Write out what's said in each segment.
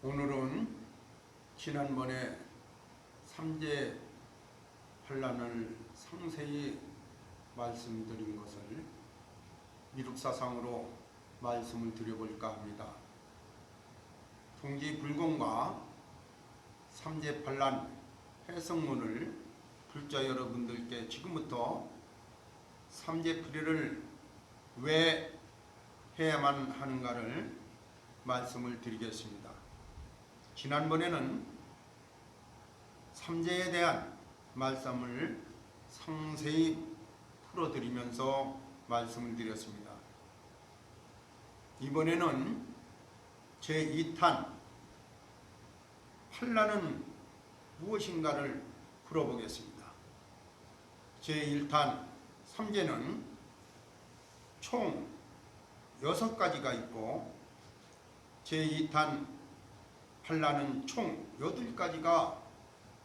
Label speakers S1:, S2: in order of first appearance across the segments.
S1: 오늘은 지난번에 삼재 반란을 상세히 말씀드린 것을 미륵사상으로 말씀을 드려볼까 합니다. 동지불공과 삼재 반란 해석문을 불자 여러분들께 지금부터 삼재풀이를 왜 해야만 하는가를 말씀을 드리겠습니다. 지난번에는 삼재에 대한 말씀을 상세히 풀어드리면서 말씀을 드렸습니다. 이번에는 제2탄 반란은 무엇인가를 풀어보겠습니다. 제1탄 삼재는 총 6가지가 있고 제2탄 반란은 총 8가지가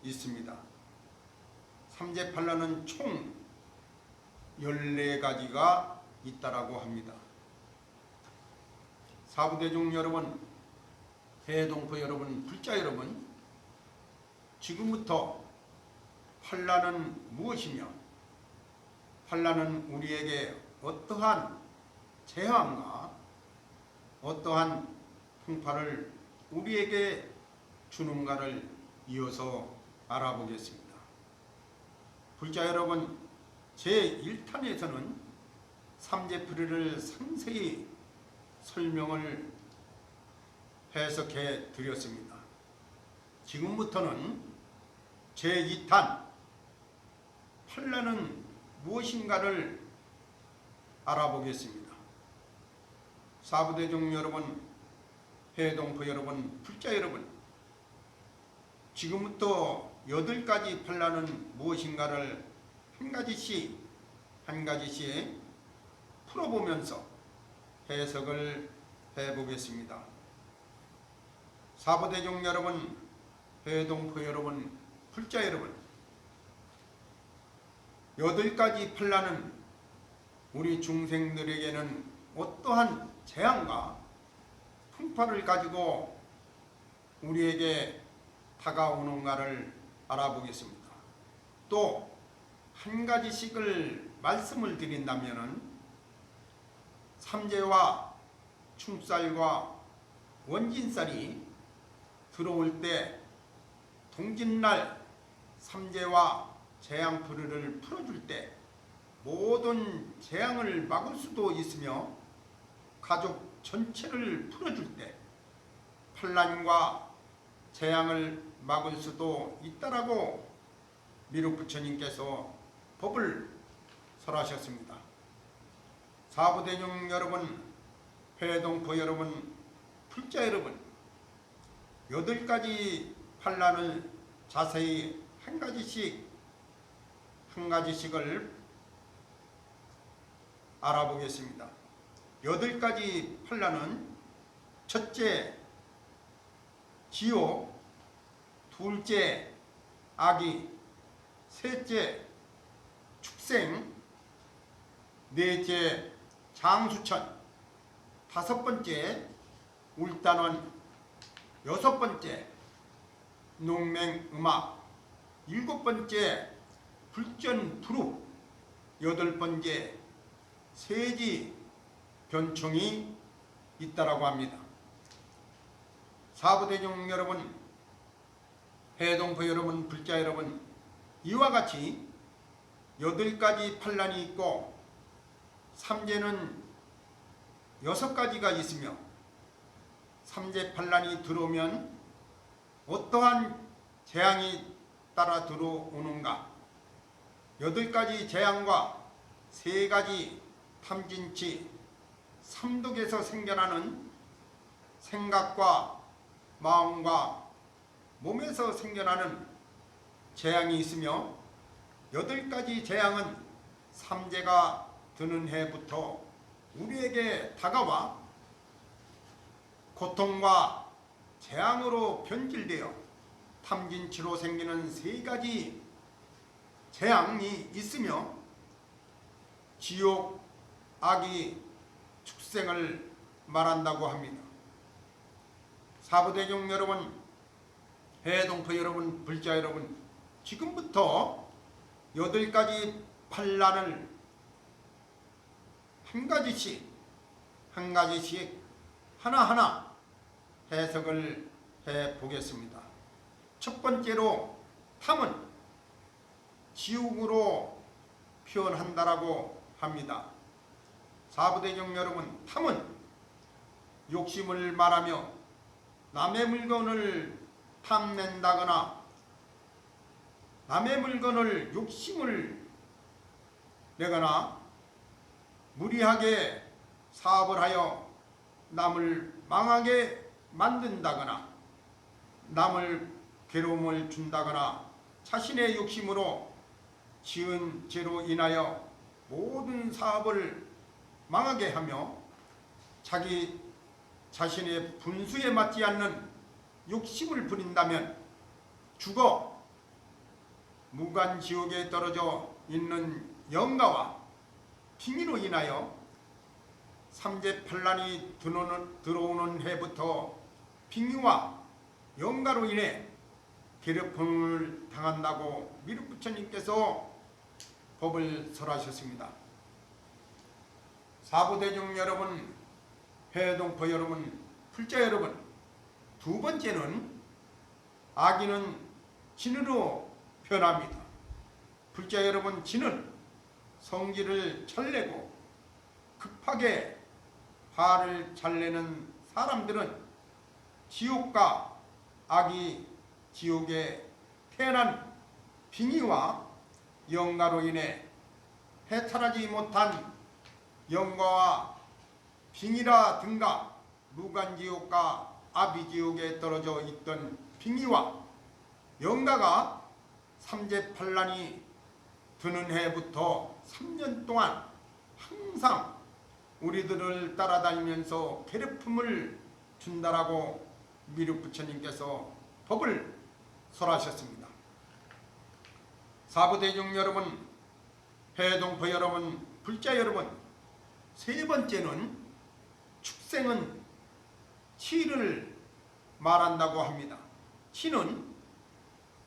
S1: 있습니다. 삼재 반란은 총 14가지가 있다라고 합니다. 사부대중 여러분, 대동포 여러분, 불자 여러분, 지금부터 반란은 무엇이며 반란은 우리에게 어떠한 재앙과 어떠한 풍파를 우리에게 주는가를 이어서 알아보겠습니다. 불자 여러분, 제1탄에서는 삼재풀이를 상세히 설명을 해석해 드렸습니다. 지금부터는 제2탄 반란은 무엇인가를 알아보겠습니다. 사부대중 여러분, 해동포 여러분, 불자 여러분, 지금부터 8가지 반란은 무엇인가를 한 가지씩 풀어보면서 해석을 해보겠습니다. 사부대중 여러분, 해동포 여러분, 불자 여러분, 8가지 반란은 우리 중생들에게는 어떠한 재앙과 풍파를 가지고 우리에게 다가오는가를 알아보겠습니다. 또 한 가지씩을 말씀을 드린다면 삼재와 충쌀과 원진쌀이 들어올 때 동짓날 삼재와 재앙풀이를 풀어줄 때 모든 재앙을 막을 수도 있으며 가족 전체를 풀어줄 때 반란과 재앙을 막을 수도 있다라고 미륵부처님께서 법을 설하셨습니다. 사부대중 여러분, 회동포 여러분, 불자 여러분, 8가지 반란을 자세히 한 가지씩을 알아보겠습니다. 8가지 반란은 첫째, 지옥, 둘째, 악이, 셋째, 축생, 넷째, 장수천, 5번째, 울단원, 6번째, 농맹음악, 7번째, 불전불후, 8번째, 세지, 변총이 있다라고 합니다. 사부대중 여러분, 해동포 여러분, 불자 여러분, 이와 같이 8가지 반란이 있고 삼재는 6가지가 있으며 삼재 반란이 들어오면 어떠한 재앙이 따라 들어오는가? 8가지 재앙과 3가지 탐진치, 삼독에서 생겨나는 생각과 마음과 몸에서 생겨나는 재앙이 있으며 8가지 재앙은 삼재가 드는 해부터 우리에게 다가와 고통과 재앙으로 변질되어 탐진치로 생기는 3가지 재앙이 있으며 지옥, 악이, 축생을 말한다고 합니다. 사부대중 여러분, 해동포 여러분, 불자 여러분, 지금부터 8가지 판란을 한 가지씩 하나하나 해석을 해 보겠습니다. 첫 번째로 탐은 지옥으로 표현한다라고 합니다. 사부대중 여러분, 탐은 욕심을 말하며 남의 물건을 탐낸다거나 남의 물건을 욕심을 내거나 무리하게 사업을 하여 남을 망하게 만든다거나 남을 괴로움을 준다거나 자신의 욕심으로 지은 죄로 인하여 모든 사업을 망하게 하며 자기 자신의 분수에 맞지 않는 욕심을 부린다면 죽어 무간지옥에 떨어져 있는 영가와 빙의로 인하여 삼재팔란이 들어오는 해부터 빙의와 영가로 인해 괴롭힘을 당한다고 미륵부처님께서 법을 설하셨습니다. 사부대중 여러분, 해동포 여러분, 불자 여러분, 두 번째는 악인은 진으로 변합니다. 불자 여러분, 진은 성질을 잘 내고 급하게 화를 잘 내는 사람들은 지옥과 악이 지옥에 태어난 빙의와 영가로 인해 해탈하지 못한 영가와 빙의라든가 무간지옥과 아비지옥에 떨어져 있던 빙의와 영가가 삼재팔란이 드는 해부터 3년 동안 항상 우리들을 따라다니면서 괴롭힘을 준다라고 미륵부처님께서 법을 설하셨습니다. 사부대중 여러분, 해동포 여러분, 불자 여러분, 세 번째는 축생은 치를 말한다고 합니다. 치는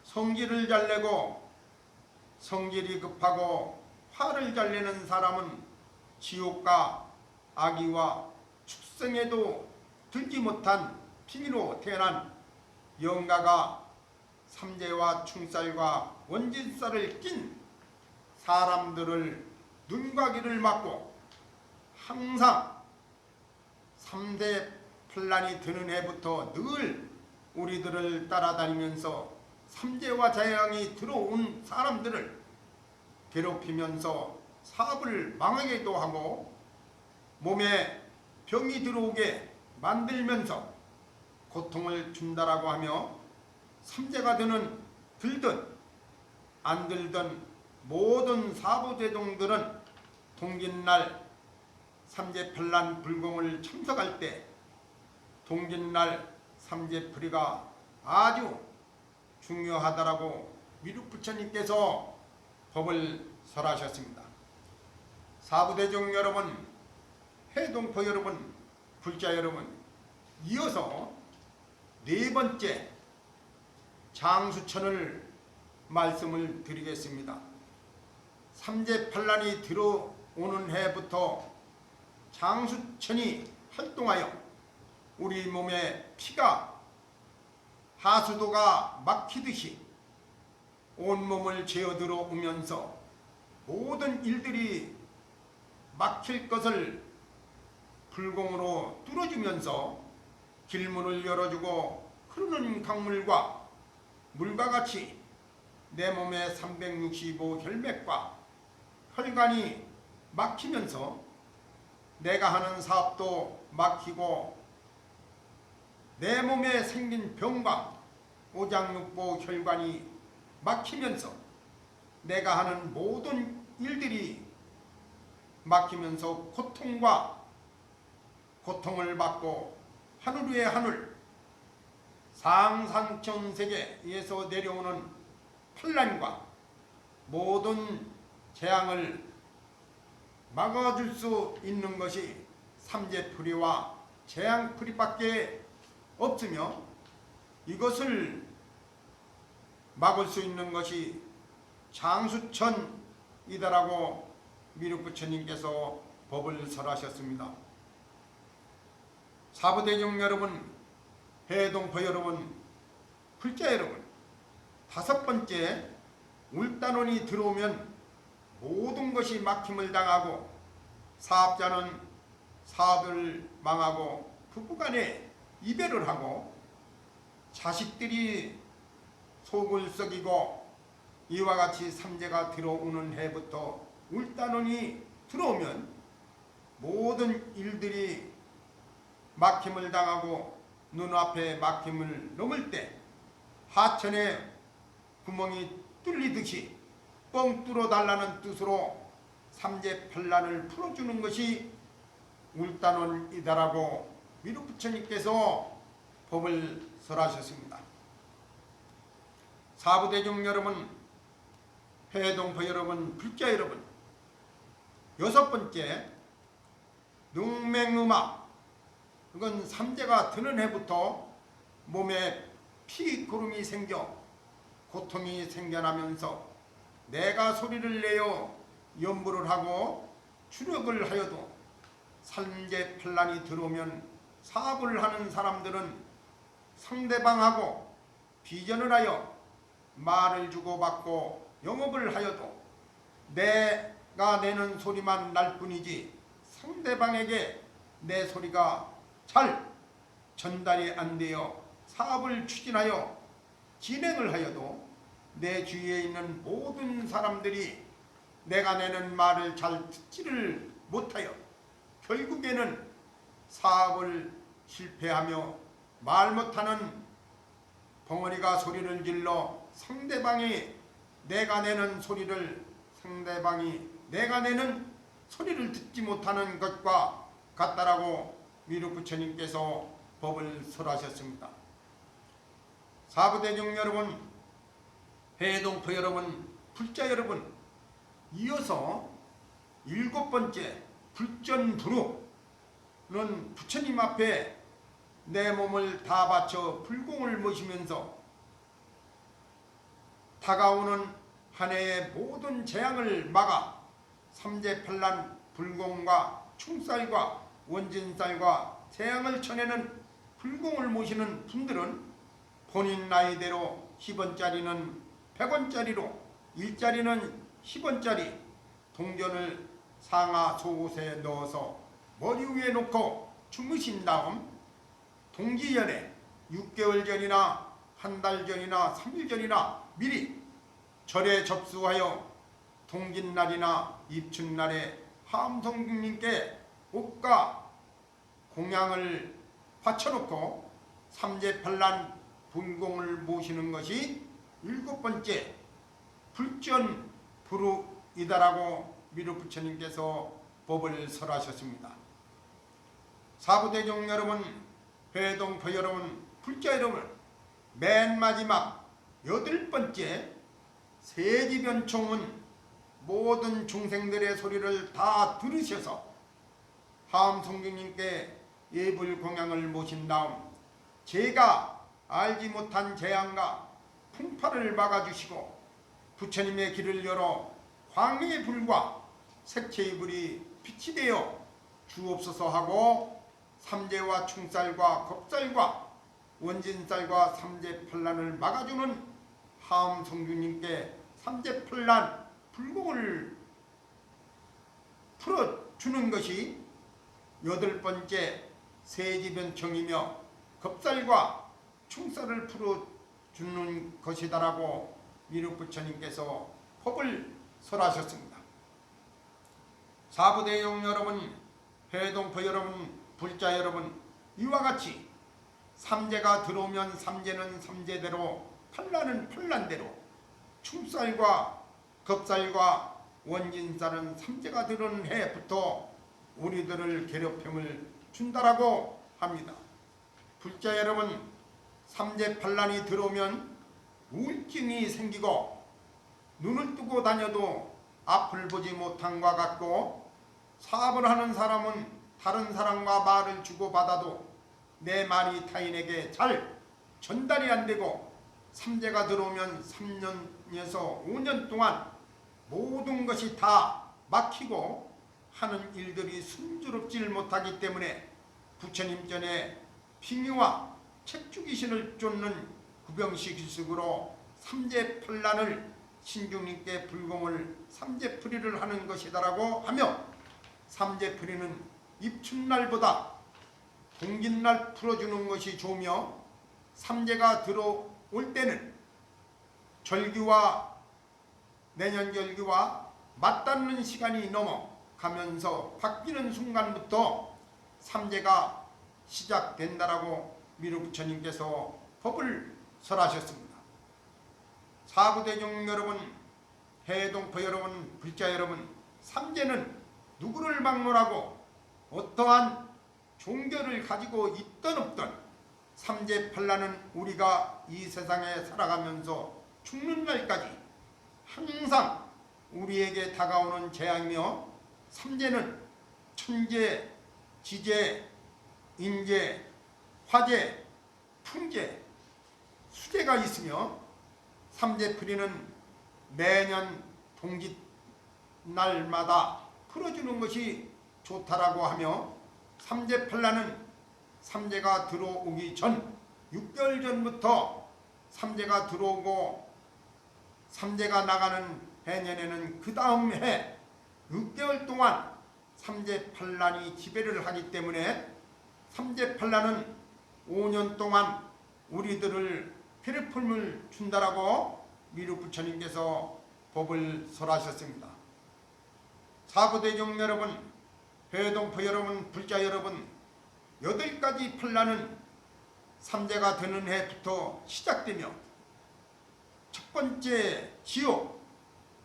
S1: 성질을 잘 내고 성질이 급하고 화를 잘 내는 사람은 지옥과 악의와 축생에도 들지 못한 빙의로 태어난 영가가 삼재와 충살과 원진살을 낀 사람들을 눈과 귀를 막고 항상 3대 판란이 드는 해부터 늘 우리들을 따라다니면서 삼재와 자양이 들어온 사람들을 괴롭히면서 사업을 망하게도 하고 몸에 병이 들어오게 만들면서 고통을 준다라고 하며 삼재가 들든 안 들든 모든 사부대중들은 동짓날 삼재팔란 불공을 참석할 때 동짓날 삼재풀이가 아주 중요하다라고 미륵부처님께서 법을 설하셨습니다. 사부대중 여러분, 해동포 여러분, 불자 여러분, 이어서 네 번째 장수천을 말씀을 드리겠습니다. 삼재팔란이 들어오는 해부터 장수천이 활동하여 우리 몸에 피가 하수도가 막히듯이 온몸을 재어들어 오면서 모든 일들이 막힐 것을 불공으로 뚫어주면서 길문을 열어주고 흐르는 강물과 물과 같이 내 몸의 365 혈맥과 혈관이 막히면서 내가 하는 사업도 막히고 내 몸에 생긴 병과 오장육부 혈관이 막히면서 내가 하는 모든 일들이 막히면서 고통을 받고 하늘 위에 하늘 상상천세계에서 내려오는 환난과 모든 재앙을 막아줄 수 있는 것이 삼재풀이와 재앙풀이밖에 없으며 이것을 막을 수 있는 것이 장수천이다라고 미륵부처님께서 법을 설하셨습니다. 사부대중 여러분, 해동포 여러분, 불자 여러분, 다섯 번째, 울단원이 들어오면 모든 것이 막힘을 당하고 사업자는 사업을 망하고 부부간에 이별을 하고 자식들이 속을 썩이고 이와 같이 삼재가 들어오는 해부터 울단원이 들어오면 모든 일들이 막힘을 당하고 눈앞에 막힘을 넘을 때 하천에 구멍이 뚫리듯이 뻥 뚫어 달라는 뜻으로 삼재팔란을 풀어주는 것이 울단원이다라고 미륵부처님께서 법을 설하셨습니다. 사부대중 여러분, 해동포 여러분, 불자 여러분, 여섯 번째, 능맹음악. 이건 삼재가 드는 해부터 몸에 피구름이 생겨 고통이 생겨나면서 내가 소리를 내어 연부를 하고 추력을 하여도 삼재팔란이 들어오면 사업을 하는 사람들은 상대방하고 비전을 하여 말을 주고받고 영업을 하여도 내가 내는 소리만 날 뿐이지 상대방에게 내 소리가 잘 전달이 안 되어 사업을 추진하여 진행을 하여도 내 주위에 있는 모든 사람들이 내가 내는 말을 잘 듣지를 못하여 결국에는 사업을 실패하며 말 못하는 벙어리가 소리를 질러 상대방이 내가 내는 소리를 듣지 못하는 것과 같다라고 미륵부처님께서 법을 설하셨습니다. 사부대중 여러분, 해동포 여러분, 불자 여러분, 이어서 일곱 번째 불전불후는 부처님 앞에 내 몸을 다 바쳐 불공을 모시면서 다가오는 한 해의 모든 재앙을 막아 삼재팔란 불공과 충살과 원진살과 재앙을 쳐내는 불공을 모시는 분들은 본인 나이대로 10원짜리는 100원짜리로 일자리는 10원짜리 동전을 상하 속옷에 넣어서 머리 위에 놓고 주무신 다음 동기연에 6개월 전이나 한 달 전이나 3일 전이나 미리 절에 접수하여 동짓날이나 입춘날에 하암성님께 옷과 공양을 바쳐놓고 삼재팔란 불공을 모시는 것이 일곱 번째 불전불후이다라고 미륵부처님께서 법을 설하셨습니다. 사부대중 여러분, 회동포 여러분, 불자 여러분, 맨 마지막 여덟 번째 세지변총은 모든 중생들의 소리를 다 들으셔서 하암성경님께 예불공양을 모신 다음 제가 알지 못한 재앙과 풍파를 막아주시고 부처님의 길을 열어 광해의 불과 색채의 불이 빛이 되어 주옵소서 하고 삼재와 충살과 겁살과 원진살과 삼재팔란을 막아주는 하암성주님께 삼재팔란 불공을 풀어주는 것이 여덟 번째 세지변청이며 겁살과 충살을 풀어주는 것이다라고 미륵부처님께서 법을 설하셨습니다. 사부대용 여러분, 회동포 여러분, 불자 여러분, 이와 같이 삼재가 들어오면 삼재는 삼재대로, 팔란은 팔란대로, 충살과 겁살과 원진살은 삼재가 들어오는 해부터 우리들을 괴롭힘을 준다라고 합니다. 불자 여러분, 삼재팔란이 들어오면 우울증이 생기고 눈을 뜨고 다녀도 앞을 보지 못함과 같고 사업을 하는 사람은 다른 사람과 말을 주고받아도 내 말이 타인에게 잘 전달이 안 되고 삼재가 들어오면 3년에서 5년 동안 모든 것이 다 막히고 하는 일들이 순조롭질 못하기 때문에 부처님 전에 빙의와 책주귀신을 쫓는 구병식식으로 삼재팔란을 신중님께 불공을 삼재풀이를 하는 것이다라고 하며, 삼재풀이는 입춘날보다 동짓날 풀어주는 것이 좋으며, 삼재가 들어올 때는 절기와 내년 절기와 맞닿는 시간이 넘어가면서 바뀌는 순간부터 삼재가 시작된다라고 미륵부처님께서 법을 설하셨습니다. 사부대중 여러분, 해동포 여러분, 불자 여러분, 삼재는 누구를 막론하고 어떠한 종교를 가지고 있든 없든 삼재팔란은 우리가 이 세상에 살아가면서 죽는 날까지 항상 우리에게 다가오는 재앙이며, 삼재는 천재, 지재, 인재, 화재, 풍재, 수재가 있으며, 삼재풀이는 매년 동짓날마다 풀어주는 것이 좋다라고 하며, 삼재팔란은 삼재가 들어오기 전 6개월 전부터 삼재가 들어오고 삼재가 나가는 해년에는 그 다음 해 6개월 동안 삼재팔란이 지배를 하기 때문에 삼재팔란은 5년 동안 우리들을 괴롭힘을 준다라고 미륵부처님께서 법을 설하셨습니다. 사부대중 여러분, 회동포 여러분, 불자 여러분, 8가지 팔란은 삼재가 드는 해부터 시작되며, 첫 번째 지옥,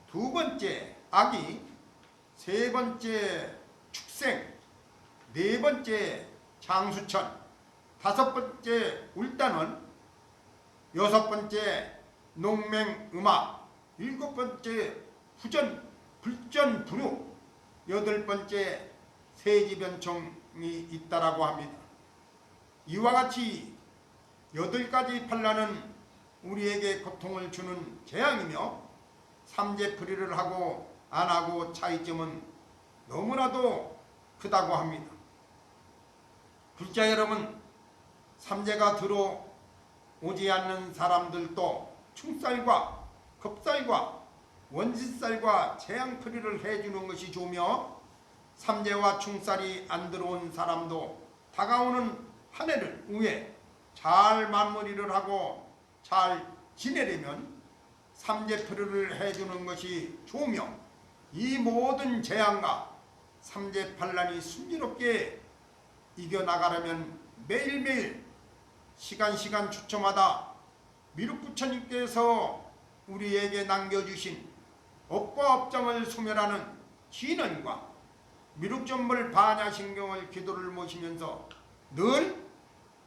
S1: 두 번째 악이, 세 번째 축생, 네 번째 장수천, 다섯 번째 울단원, 여섯 번째 농맹음악, 일곱 번째 후전, 불전, 불우, 여덟 번째 세기변총이 있다라고 합니다. 이와 같이 8가지 팔란은 우리에게 고통을 주는 재앙이며, 삼재풀이를 하고 안 하고 차이점은 너무나도 크다고 합니다. 불자 여러분, 삼재가 들어오지 않는 사람들도 충살과 겁살과 원짓살과 재앙풀이를 해주는 것이 좋으며, 삼재와 충살이 안 들어온 사람도 다가오는 한 해를 위해 잘 마무리를 하고 잘 지내려면 삼재풀이를 해주는 것이 좋으며, 이 모든 재앙과 삼재팔란이 순조롭게 이겨나가려면 매일매일 시간 초점마다 미륵부처님께서 우리에게 남겨주신 업과 업장을 소멸하는 진언과 미륵전물 반야신경을 기도를 모시면서 늘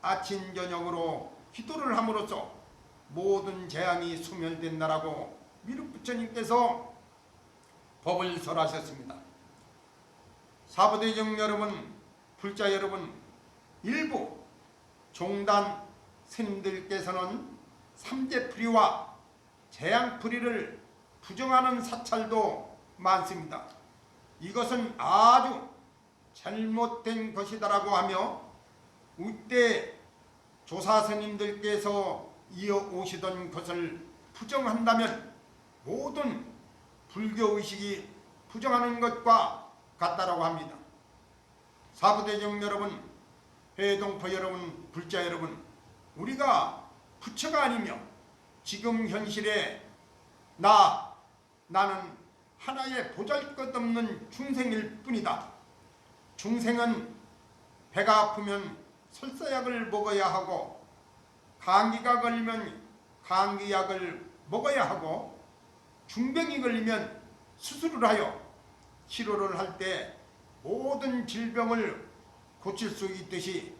S1: 아침 저녁으로 기도를 함으로써 모든 재앙이 소멸된다라고 미륵부처님께서 법을 설하셨습니다. 사부대중 여러분, 불자 여러분, 일부 종단 스님들께서는 삼재풀이와 재앙풀이를 부정하는 사찰도 많습니다. 이것은 아주 잘못된 것이다라고 하며, 우때 조사스님들께서 이어오시던 것을 부정한다면 모든 불교의식이 부정하는 것과 같다라고 합니다. 사부대중 여러분, 회동포 여러분, 불자 여러분, 우리가 부처가 아니며 지금 현실에 나는 하나의 보잘것없는 중생일 뿐이다. 중생은 배가 아프면 설사약을 먹어야 하고, 감기가 걸리면 감기약을 먹어야 하고, 중병이 걸리면 수술을 하여 치료를 할 때 모든 질병을 고칠 수 있듯이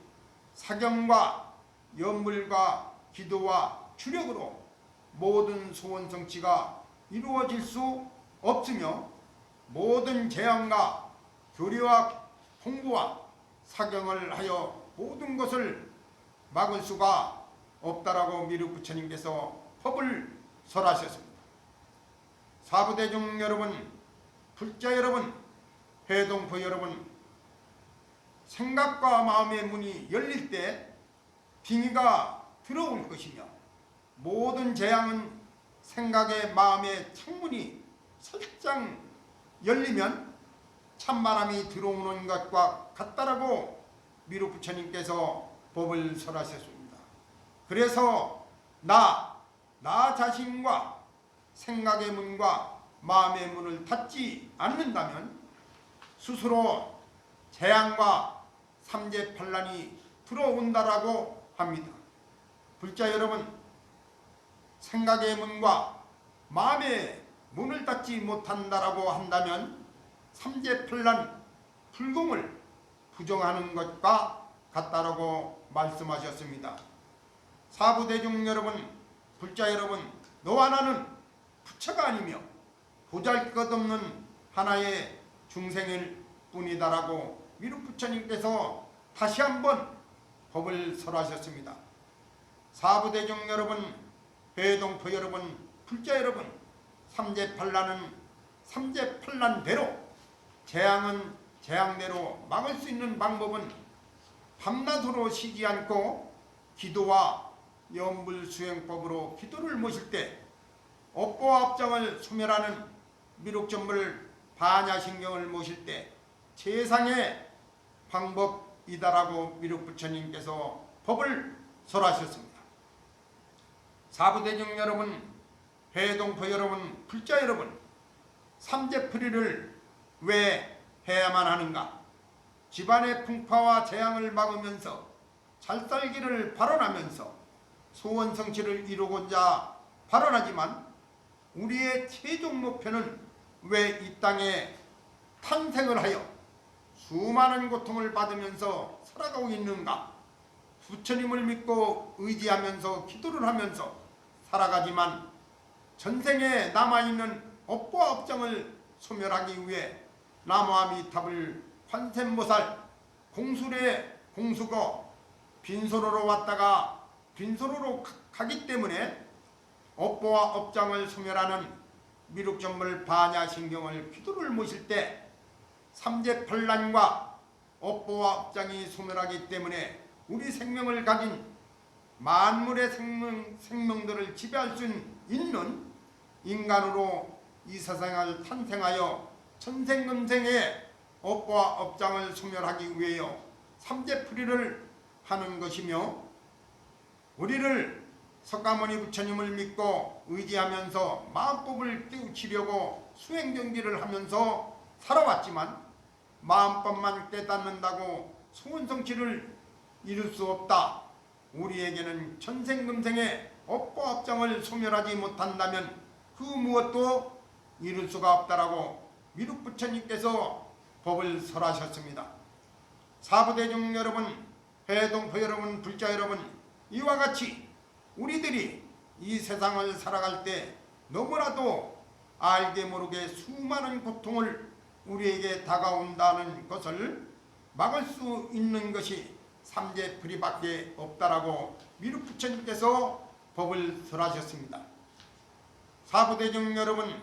S1: 사경과 연물과 기도와 주력으로 모든 소원 성취가 이루어질 수 없으며, 모든 재앙과 교리와 공부와 사경을 하여 모든 것을 막을 수가 없다라고 미륵 부처님께서 법을 설하셨습니다. 사부대중 여러분, 불자 여러분, 회동포 여러분, 생각과 마음의 문이 열릴 때 빙의가 들어올 것이며, 모든 재앙은 생각의 마음의 창문이 살짝 열리면 찬바람이 들어오는 것과 같다라고 미륵 부처님께서 법을 설하셨습니다. 그래서 나 자신과 생각의 문과 마음의 문을 닫지 않는다면 스스로 재앙과 삼재팔란이 들어온다라고 합니다. 불자 여러분, 생각의 문과 마음의 문을 닫지 못한다라고 한다면 삼재팔란 불공을 부정하는 것과 같다라고 말씀하셨습니다. 사부대중 여러분, 불자 여러분, 너와 나는 부처가 아니며 보잘것없는 하나의 중생일 뿐이다라고 미륵 부처님께서 다시 한번 법을 설하셨습니다. 사부대중 여러분, 회동포 여러분, 불자 여러분, 삼재팔란은 삼재팔란대로, 재앙은 재앙대로 막을 수 있는 방법은 밤낮으로 쉬지 않고 기도와 염불수행법으로 기도를 모실 때 업보와 업장을 소멸하는 미륵전불 반야신경을 모실 때 최상의 방법이다라고 미륵 부처님께서 법을 설하셨습니다. 사부대중 여러분, 회동포 여러분, 불자 여러분, 삼재풀이를 왜 해야만 하는가? 집안의 풍파와 재앙을 막으면서 잘살기를 발언하면서 소원성취를 이루고자 발언하지만 우리의 최종 목표는 왜 이 땅에 탄생을 하여 수많은 고통을 받으면서 살아가고 있는가? 부처님을 믿고 의지하면서 기도를 하면서 살아가지만 전생에 남아있는 업보와 업장을 소멸하기 위해 나무아미탑을 관세음보살 공수래 공수고 빈소로로 왔다가 빈소로로 가기 때문에 업보와 업장을 소멸하는 미륵전불 반야신경을 기도를 모실 때 삼재팔란과 업보와 업장이 소멸하기 때문에 우리 생명을 가진 만물의 생명들을 지배할 수 있는 인간으로 이 세상을 탄생하여 천생금생의 업보와 업장을 소멸하기 위하여 삼재풀이를 하는 것이며, 우리를 석가모니 부처님을 믿고 의지하면서 마음법을 깨우치려고 수행정지를 하면서 살아왔지만 마음법만 깨닫는다고 소원성취를 이룰 수 없다. 우리에게는 천생금생의 업보와 업장을 소멸하지 못한다면 그 무엇도 이룰 수가 없다라고 미륵 부처님께서 법을 설하셨습니다. 사부대중 여러분, 회동포 여러분, 불자 여러분, 이와 같이 우리들이 이 세상을 살아갈 때 너무나도 알게 모르게 수많은 고통을 우리에게 다가온다는 것을 막을 수 있는 것이 삼재풀이밖에 없다라고 미륵 부처님께서 법을 설하셨습니다. 사부대중 여러분,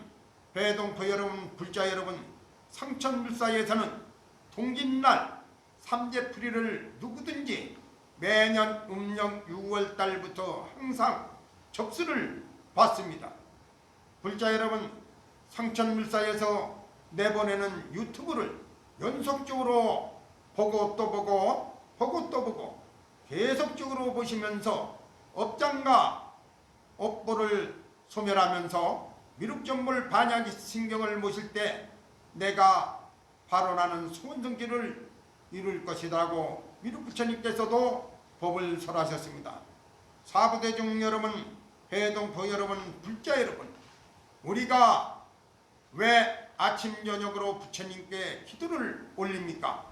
S1: 회동포 여러분, 불자 여러분, 상천불사에서는 동짓날 삼재풀이를 누구든지 매년 음력 6월달부터 항상 접수를 받습니다. 불자 여러분, 상천불사에서 내보내는 유튜브를 연속적으로 보고 또 보고 또 보고 계속적으로 보시면서 업장과 업보를 소멸하면서 미륵전불 반야신경을 모실 때 내가 발언하는 소원성취를 이룰 것이라고 미륵 부처님께서도 법을 설하셨습니다. 사부대중 여러분, 회동포 여러분, 불자 여러분, 우리가 왜 아침 저녁으로 부처님께 기도를 올립니까?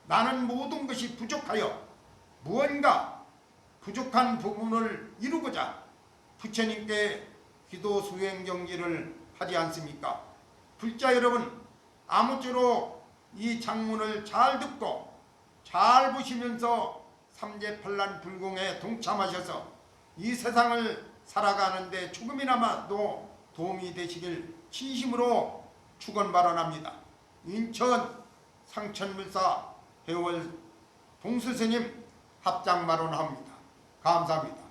S1: 나는 모든 것이 부족하여 무언가 부족한 부분을 이루고자 부처님께 기도 수행 정지를 하지 않습니까? 불자 여러분, 아무쪼록 이 장문을 잘 듣고 잘 보시면서 삼재팔란 불공에 동참하셔서 이 세상을 살아가는데 조금이나마도 도움이 되시길 진심으로 축원 발언합니다. 인천 상천물사 해월 동스스님 합장 발언합니다. 감사합니다.